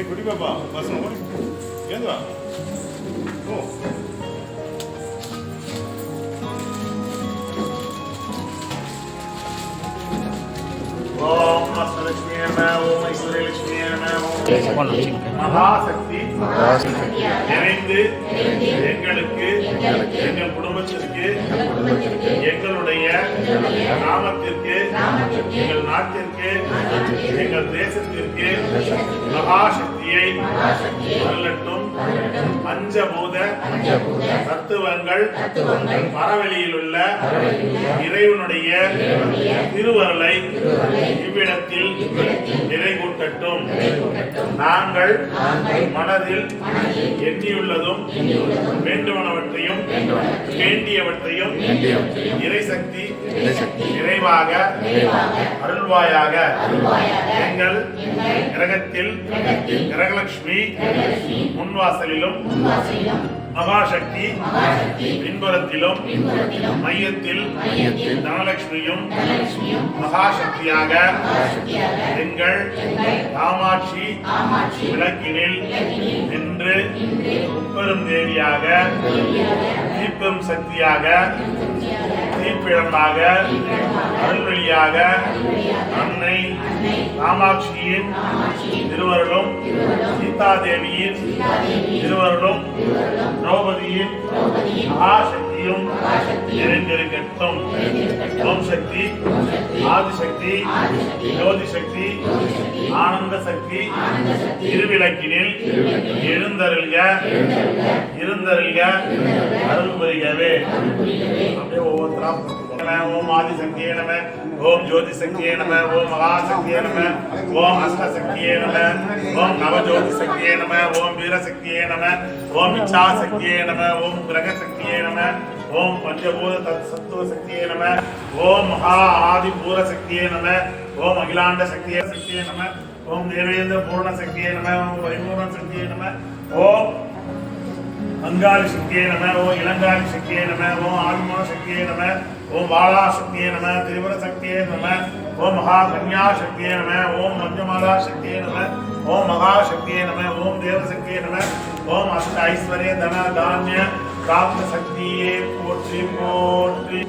குடி பாப்பா பசங்க குடி ஏந்துவா ஓ ஓம் அஸ்தலக்ஷ்மி நம ஓம் ஐஸ்வர்யலக்ஷ்மி நம ஓம் மகாசக்தி நிறைந்து எங்களுக்கு எங்கள் குடும்பத்திற்கு எங்களுடைய நாமத்திற்கு எங்கள் நாட்டிற்கு எங்கள் தேசத்திற்கு மகாசக்தியை அருளட்டும். பஞ்சபூத தத்துவங்கள் பரவெளியில் உள்ள இறைவனுடைய திருவருளை இவ்விடத்தில் நிறைகூட்டட்டும். நாங்கள் மனதில் எண்ணியுள்ளதும் வேண்டுவனவற்றையும் வேண்டியவற்றையும் இறைசக்தி நிறைவாக அருள்வாயாக. எங்கள் கிரகத்தில் கிரகலட்சுமி முன்வாசலிலும் மகாசக்தி பின்புறத்திலும் மையத்தில் தனலட்சுமியும் மகாசக்தியாக எங்கள் காமாட்சி விளக்கினில் நின்று முப்பெரும் தேவியாக தீப்பெரும் சக்தியாக தீப்பிழம்பாக அருள்வெளியாக அன்னை காமாட்சியின் திருவருளும் சீதாதேவியின் திருவருளும் திரௌபதியின் மகாசக்தியும் நிறைந்திருக்கட்டும். ஓம் சக்தி ஆதிசக்தி ஜோதி சக்தி ஆனந்த சக்தி திருவிளக்கினில் எழுந்தருள்க இருந்தருள்க அருள் புரிகவே. அப்படியே ஒவ்வொருத்தரா ஓம் ஆதிசக்தியே நம ஓம் ஜோதி சக்தியே நம ஓம் மகாசக்தியே நம ஓம் அஷ்டசக்தியே நம ஓம் நவஜோதி சக்தியே நம ஓம் வீரசக்தியே நம ஓம் இச்சா சக்தியே நம ஓம் கிரகசக்தியே நம ஓம் பஞ்சபூத சத்துவ சக்தியே நம ஓம் மகா ஆதி பூர சக்தியே நம ஓம் அகிலாண்ட சக்தியே நம ஓம் தேவேந்திர பூர்ண சக்தியே நம ஓம் பரிபூர்ண சக்தியே நம ஓம் அங்காளி சக்தியே நம ஓம் இளங்காளி சக்தியே நம ஓம் ஆதிமூல சக்தியே நம ஓம் பாலா சக்தியே நம திரிபுர சக்தியே நம ஓம் மகா கன்யா சக்தியே நம ஓம் மஞ்சமாலா சக்தியே நம ஓம் மகா சக்தியே நம ஓம் தேவ சக்தியே நம ஓம் அஷ்ட ஐஸ்வர்ய தன தானிய பிராப்த சக்தியே போற்றி போற்றி.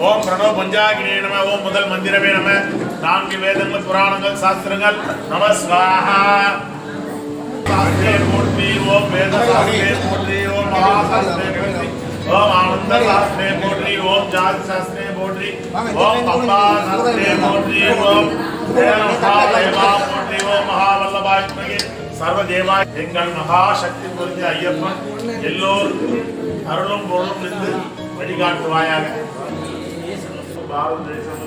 ஓம் பிரணவ பஞ்சாகினே நம ஓம் முதல் மந்திரமே நம நான்கு வேதங்கள் புராணங்கள் சாஸ்திரங்கள் நமஸ்காரா போற்றி ஓம் வேத சாஸ்திரே போற்றி ஓம் மகாசாஸ்திரே போற்றி ஓம் ஆனந்த சாஸ்திரே போற்றி ஓம் ஜாதி சாஸ்திரே போற்றி ஓம் பம்பா சாஸ்திரே போற்றி ஓம் தேவா போற்றி ஓம் மகாவல்லபாய் சர்வதேவா. எங்கள் மகாசக்தி பொருந்திய ஐயப்பன் எல்லோருக்கும் அருளும் பொருளும் நின்று வழிகாட்டுவாயாக. பாரத தேசம்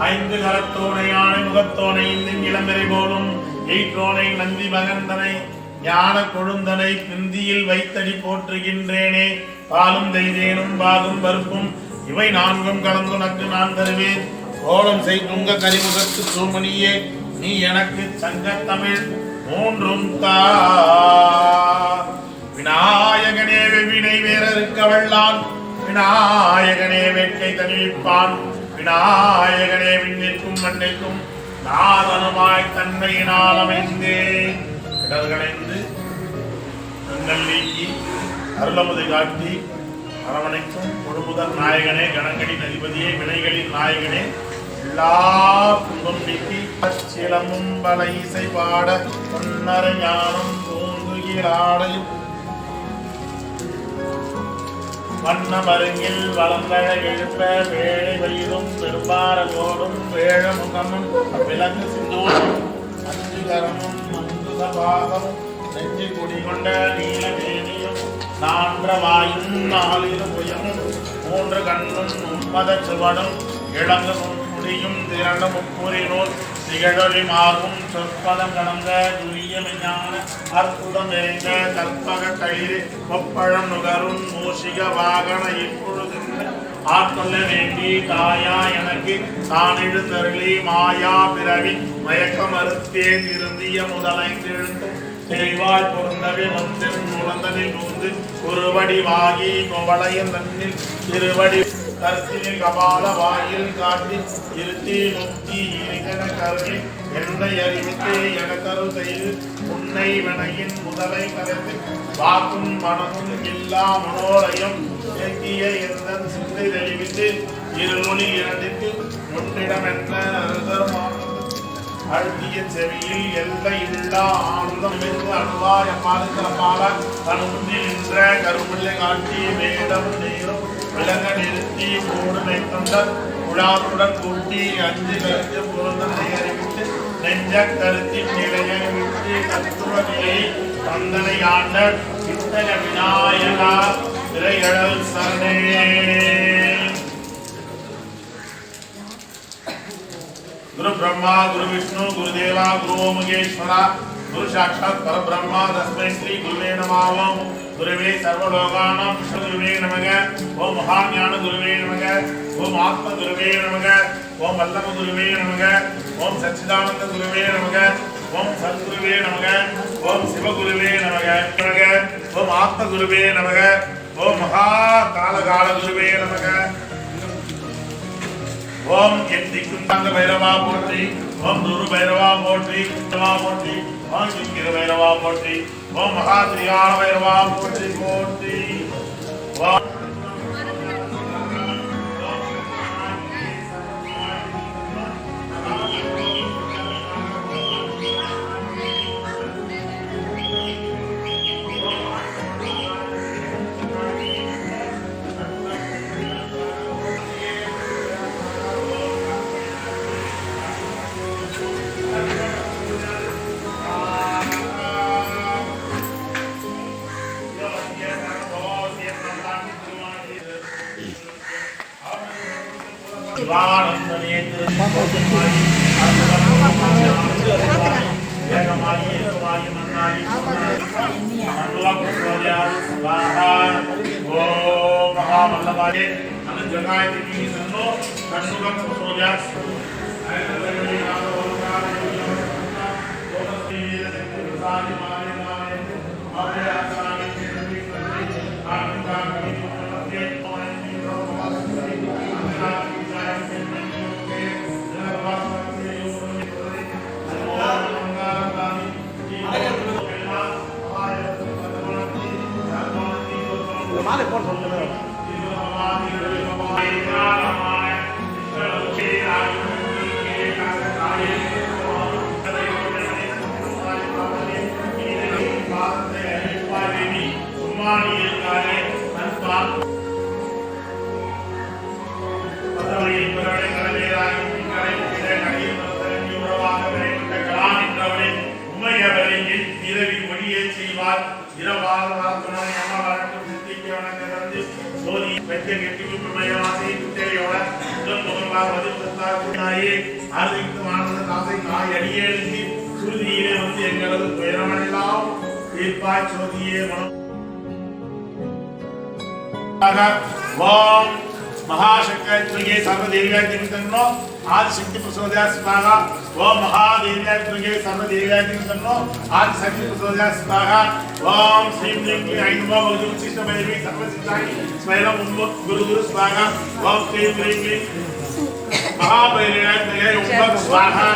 ஐந்து கரத்தோனை ஆணை முகத்தோனை இந்தின் இளம்பெறை போலும் எயிற்றோனை நந்தி மகந்தனை ஞான கொழுந்தனை பிந்தியில் வைத்தடி போற்றுகின்றேனே. பாலும் தெய்தேனும் பாகும் பருப்பும் இவை நான்கும் கலந்து நக்கு நான் தருவேன். கோலம் செய்துங்க கரிமுகத்து சூமணியே நீ எனக்கு சங்கத்தமிழ் மூன்றும் தா. விநாயகனே வெவ்வினை வேறறுக்க வல்லான் விநாயகனே வேட்கை தணிவிப்பான் விநாயகனே விண்ணிற்கும் மண்ணிற்கும் நாதனுமாய் தன்மையினால் அமைந்தே இடர்களைந்து இன்னல் நீக்கி அருளமுதை காட்டி அரவணைக்கும் முழுமுதல் நாயகனே, கணங்களின் அதிபதியே, வினைகளின் நாயகனே, எல்லா துன்பம் நீக்கி சிலமும் பல இசை பாட பொன்னர ஞானம் தூங்குகிறாடையும் வண்ண மருங்கில் வளங்கழ எழுப்ப வேலை வயிறும் பெரும்பாரகோடும் வேழ முகமும் விலங்கு சிந்தூரும் அஞ்சு கரமும் அங்குத பாகமும் நெஞ்சு குடிகொண்ட நீல மேனியும் நான்ற வாயும் நாலிரு புயமும் மூன்று கண்ணும் மும்மத சுவடும் இளங்கு முடியும் திரண்டு முக்கூறினோர் திகழொலி மாறும் சொற்பதம் கடந்த துரியமெஞ்ஞான அற்புதம் நிறைந்த கற்பக கயிறு கொப்பழம் நுகரும் மூஷிக வாகன இப்பொழுது ஆட்கொள்ள வேண்டி தாயா எனக்கு நான் எழுந்தருளி மாயா பிறவி மயக்க மறுத்தே திருந்திய முதலைந்தெழுந்தும் தெளிவாய் பொருந்தவே மந்தின் முழந்தனில் நூந்து ஒருவடி வாகி கொவளையன் தன்னில் திருவடி கருத்தினில் கபால வாயில் காட்டி இருத்தி முக்தி இனிகன கருணை என்னை அறிவித்து எனக்கருள் செய்து உன்னை வினையின் முதலை கலந்து வாக்கும் மனமும் இல்லா மனோலயம் இயக்கிய எந்த சிந்தை தெளிவித்து இருமொழி இரண்டிற்கு முன்னிடம் என்ற அழுத்திய செவியில் எல்லை இல்லா ஆனந்தம் இருந்து அணுவாய பாலுக்கிற தனுந்தி நின்ற கருமுல்லை காட்டி வேடம் நேரும் விலங்க நிறுத்தி மூடு வைத்தொண்டர் குழாத்துடன் கூட்டி அஞ்சு கருத்து பொருந்தனை அறிவித்து நெஞ்ச கருத்தின் நிலையை விட்டு தத்துவ நிலையை தந்தனை ஆண்ட சித்தன விநாயகா திரையழல் சரணே. गुरु ब्रह्मा गुरु विष्णु गुरुदेवा गुरु महेश्वरा गुरु साक्षात् परब्रह्मा तस्मै श्री गुरुवे नमः. गुरुवे सर्वलोकानां गुरुवे नमः. ओम महाज्ञान गुरुवे नमः. ओम आत्म गुरुवे नमः. ओम वल्लभ गुरुवे नमः. ओम सच्चिदानंद गुरुवे नमः. ओम सद्गुरुवे नमः. ओम शिव गुरुवे नमः. ओम आत्म गुरुवे नमः. ओम महाकालकाल गुरुवे नमः. ओम दिक्कुंतांग भैरवा पोट्री. ओम दुरु भैरवा पोट्री. पोट्री ओम किंकिर भैरवा पोट्री. ओम महात्रियाण भैरवा पोट्री पोट्री. महाशक्ति सर्वदेव्या आदिशक्ति प्रचोदया स्वाहा. ओम महादेव्या सर्वदेव्या आदिशक्ति प्रचोदया स्वाहा. ओम श्रीं देवी ऐनवा वजुचिष्ट भैरवी सर्वसिद्धाय स्वयं गुरु गुरु स्वाहा. ओम श्रीं देवी महाभैरव्याय ओम स्वाहा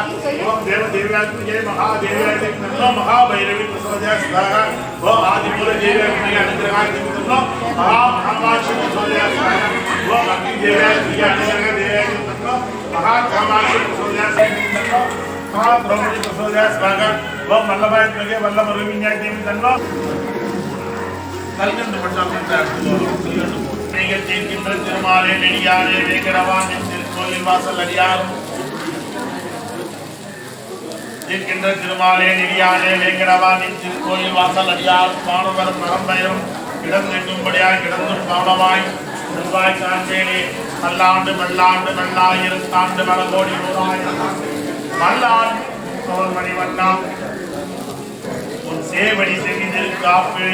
ओम देव देव्याय महादेव्याय नमः महाभैरवी प्रसोदया स्वाहा ओम आदिमूल देव्याय अनुग्रहाय नमः महाकामाक्षी प्रसोदया स्वाहा ओम अग्नि देव्याय अनुग्रहाय देव्याय नमः महाकामाक्षी प्रसोदया स्वाहा महाद्रौपदी प्रसोदया स्वाहा ओम वल्लभाय नगे वल्लभरुविन्याय नमः கல்கண்டு மண்டலம் நீங்கள் தீர்க்கின்ற திருமாலே நெடியானே வேங்கடவான் திருக்கோயில் வாசல் அடியார் தீர்க்கின்ற திருமாலே நெடியானே வேங்கடவான் திருக்கோயில் வாசல் அடியார் பானுவரம் மகம்பயம் கிடந்தும்படியாய் கிடந்தும் கவனமாய் நிர்வாய் காண்பேனே பல்லாண்டு மல்லாண்டு மல்லாயிரத்தாண்டு மலகோடி நூறாயிரம் மல்லாண்டு சோழ் மணிவண்ணா உன் சேவடி செவிதில் காப்பு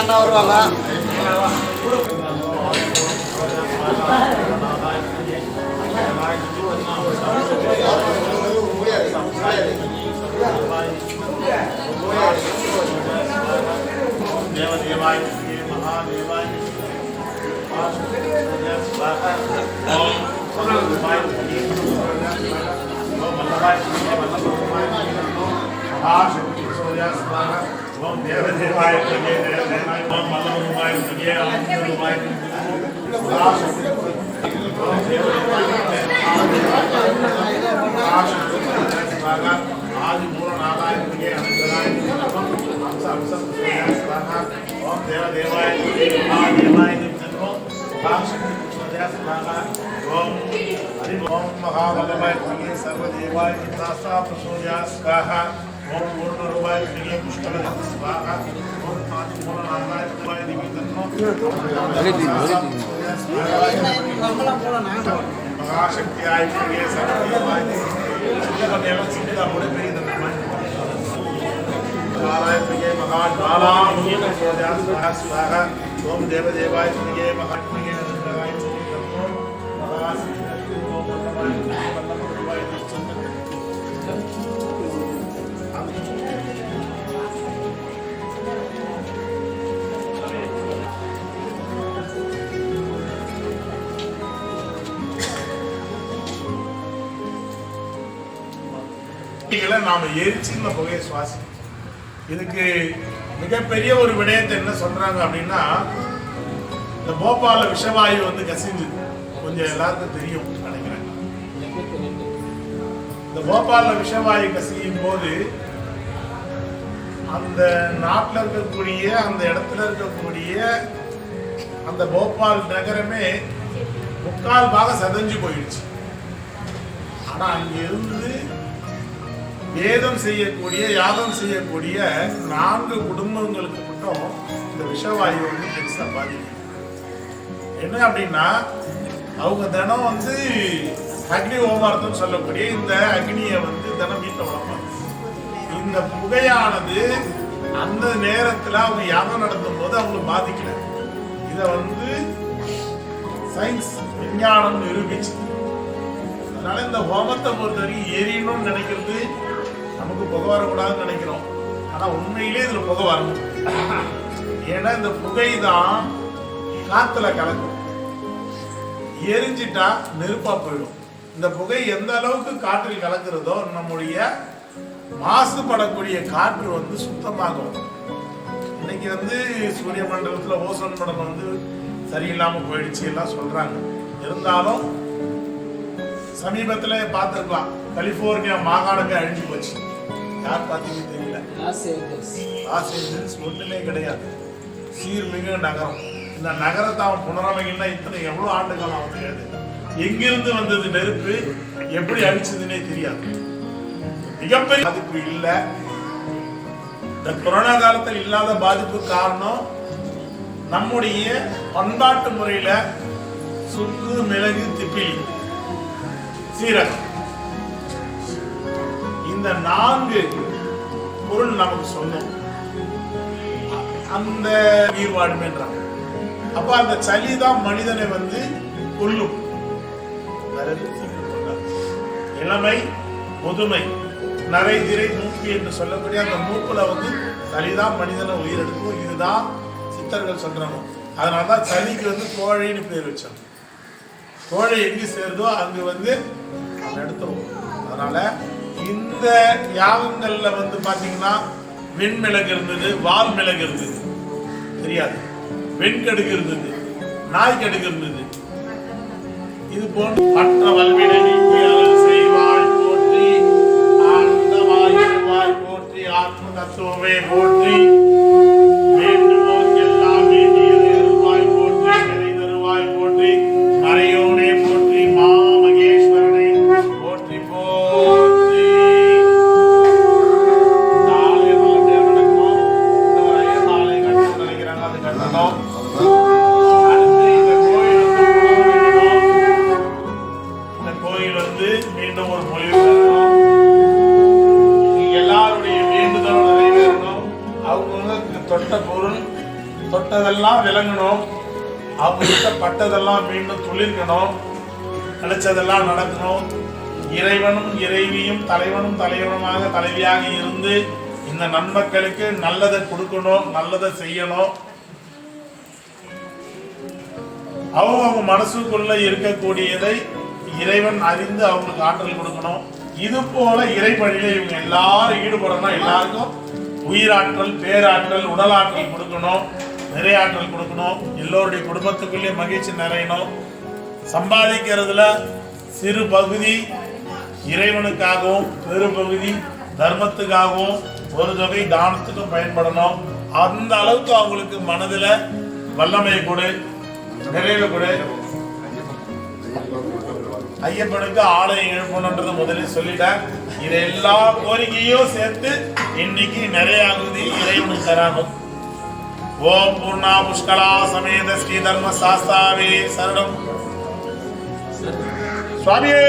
அண்ணா வருவாங்க देवदेवाय महादेवाय ओम देवदेवाय ओम मल्लभूमाय आदि मूल नारायण ओम देवदेवाय महादेवाय ओम हरि ओम महावल्लभाय सर्वदेवाय दासा प्रसोदया स्वाहा ओम पूर्णरूपाय पुष्कर स्वाहा ओम आदि मूल नारायण महाशक्तियाय सर्वदेवाय चिन्ता स्वाहा ओम देवदेवाय நாம எரிச்சின்ன புகையை சுவாசி இதுக்கு மிகப்பெரிய ஒரு விடயத்தை என்ன சொல்றாங்க அப்படின்னா இந்த போபால விஷவாயு வந்து கசிஞ்சுது கொஞ்சம் எல்லாருக்கும் தெரியும் நினைக்கிறேன். இந்த போபால விஷவாயு கசியும் போது அந்த நாட்டில் இருக்கக்கூடிய அந்த இடத்துல இருக்கக்கூடிய அந்த போபால் நகரமே முக்கால் பாக சதஞ்சு போயிடுச்சு. ஆனா அங்க இருந்து வேதம் செய்யக்கூடிய யாகம் செய்யக்கூடிய 4 குடும்பங்களுக்கு மட்டும் இந்த விஷவாயு வந்து பெருசா பாதிக்கும். என்ன அப்படின்னா அவங்க தினம் வந்து அக்னி ஹோமார்த்தம் சொல்லக்கூடிய இந்த அக்னியை வந்து தினம் வீட்டில் வளர்ப்பாங்க. இந்த புகையானது அந்த நேரத்தில் அவங்க யாகம் நடத்தும் போது அவங்களுக்கு பாதிக்கல. இதை வந்து சயின்ஸ் விஞ்ஞானம் நிரூபிச்சு. அதனால இந்த ஹோமத்தை பொறுத்தவரைக்கும் எரியணும்னு நினைக்கிறது நமக்கு புகை வரக்கூடாதுன்னு நினைக்கிறோம். ஆனா உண்மையிலே இதுல புகை வரணும். ஏன்னா இந்த புகை தான் காத்துல கலக்கும். எரிஞ்சிட்டா நெருப்பா போயிடும். இந்த புகை எந்த அளவுக்கு காற்றில் கலக்கிறதோ நம்முடைய மாசுபடக்கூடிய காற்று வந்து சுத்தமாகும். இன்னைக்கு வந்து சூரிய மண்டலத்துல ஓசோன் மண்டலம் வந்து சரியில்லாம போயிடுச்சு எல்லாம் சொல்றாங்க. இருந்தாலும் சமீபத்துல பார்த்திருக்கலாம், கலிபோர்னியா மாகாணமே அழிஞ்சு போச்சு. யார் பார்த்தீங்கன்னு தெரியல. லாஸ் ஏஞ்சல்ஸ் ஒண்ணுமே கிடையாது, சீர்மிகு நகரம். இந்த நகரத்தை அவன் புனரமைக்கணும்னா இத்தனை எவ்வளவு ஆண்டு காலம் அவன் தெரியாது. எங்கிருந்து வந்தது நெருப்பு, எப்படி அழிச்சதுன்னே தெரியாது. மிகப்பெரிய பாதிப்பு இல்லை. இந்த கொரோனா காலத்தில் இல்லாத பாதிப்பு காரணம் நம்முடைய பண்பாட்டு முறையில சுக்கு, மிளகு, திப்பிலி, சீரகம், இந்த 4 பொருள் நமக்கு சொன்னோம். அந்த உயிர் வாழுமேன்றாங்க. அப்ப அந்த சளி தான் மனிதனை வந்து கொல்லும். இளமை, முதுமை, நரை, திரை, மூக்கு என்று சொல்லக்கூடிய அந்த மூக்குல வந்து சளிதான் மனிதனை உயிரெடுக்கும். இதுதான் சித்தர்கள் சொல்றாங்க. அதனாலதான் சளிக்கு வந்து கோழைன்னு பேர் வச்சாங்க. கோழை எங்க சேருதோ அங்கு வந்து எடுத்துருவோம். அதனால இந்த யாகங்கள்ல வந்து பாத்தீங்கன்னா வெண்மிளகு இருந்தது, வால் மிளகு இருந்தது, தெரியாது, வெண்கடுகு இருந்தது, நாய்க்கடுகு இருந்தது. இது போன்ற மற்ற வல்வினை செய்வாய் போற்றி, ஆனந்த வாய் போற்றி, ஆத்ம தத்துவமே போற்றி, வேண்டுவோர் எல்லாம் வேண்டியருவாய் போற்றி, நிறைதருவாய் போற்றி, மறையோனே போற்றி, மாமகேஸ்வரனை போற்றி போற்றி. நாளை நல்லபடியாக நடக்கணும். இந்த ஒரு ஐயர் நாளை கட்டணும் நினைக்கிறாங்க, அது கட்டணும். மீண்டும் ஒரு மொழிவு பெறணும். எல்லாருடைய வேண்டுதலும் நிறைவேறணும். அவங்களுக்கு தொட்ட பொருள் தொட்டதெல்லாம் விளங்கணும். அவங்ககிட்ட பட்டதெல்லாம் மீண்டும் துளிர்க்கணும். நினைச்சதெல்லாம் நடக்கணும். இறைவனும் இறைவியும் தலைவனும் தலைவனுமாக தலைவியாக இருந்து இந்த நன்மக்களுக்கு நல்லதை கொடுக்கணும், நல்லதை செய்யணும். அவங்க மனசுக்குள்ள இருக்கக்கூடியதை இறைவன் அறிந்து அவங்களுக்கு ஆற்றல் கொடுக்கணும். இது போல இறைப்பணியில இவங்க எல்லாரும் ஈடுபடணும். எல்லாருக்கும் உயிராற்றல், பேராற்றல், உடலாற்றல் கொடுக்கணும், நிறையாற்றல் கொடுக்கணும். எல்லோருடைய குடும்பத்துக்குள்ளே மகிழ்ச்சி நிறையணும். சம்பாதிக்கிறதுல சிறு பகுதி இறைவனுக்காகவும் பெரும்பகுதி தர்மத்துக்காகவும் ஒரு தொகை தானத்துக்கும் பயன்படணும். அந்த அளவுக்கு அவங்களுக்கு மனதில் வல்லமை கொடு, நிறைவு கொடு. ஐயப்பனுக்கு ஆலயம் எழுப்பணுன்றத முதலில் சொல்லிட்டேன். இது எல்லா கோரிக்கையும் சேர்த்து இன்னைக்கு நிறைய ஆகுதி இறைவனுக்கு தராங்க. ஓம் பூர்ணா புஷ்கலா சமேத ஸ்ரீ தர்ம சாஸ்தாவே சரணம். சுவாமியே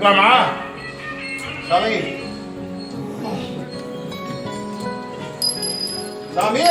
கொடுக்கலாமா? சாமி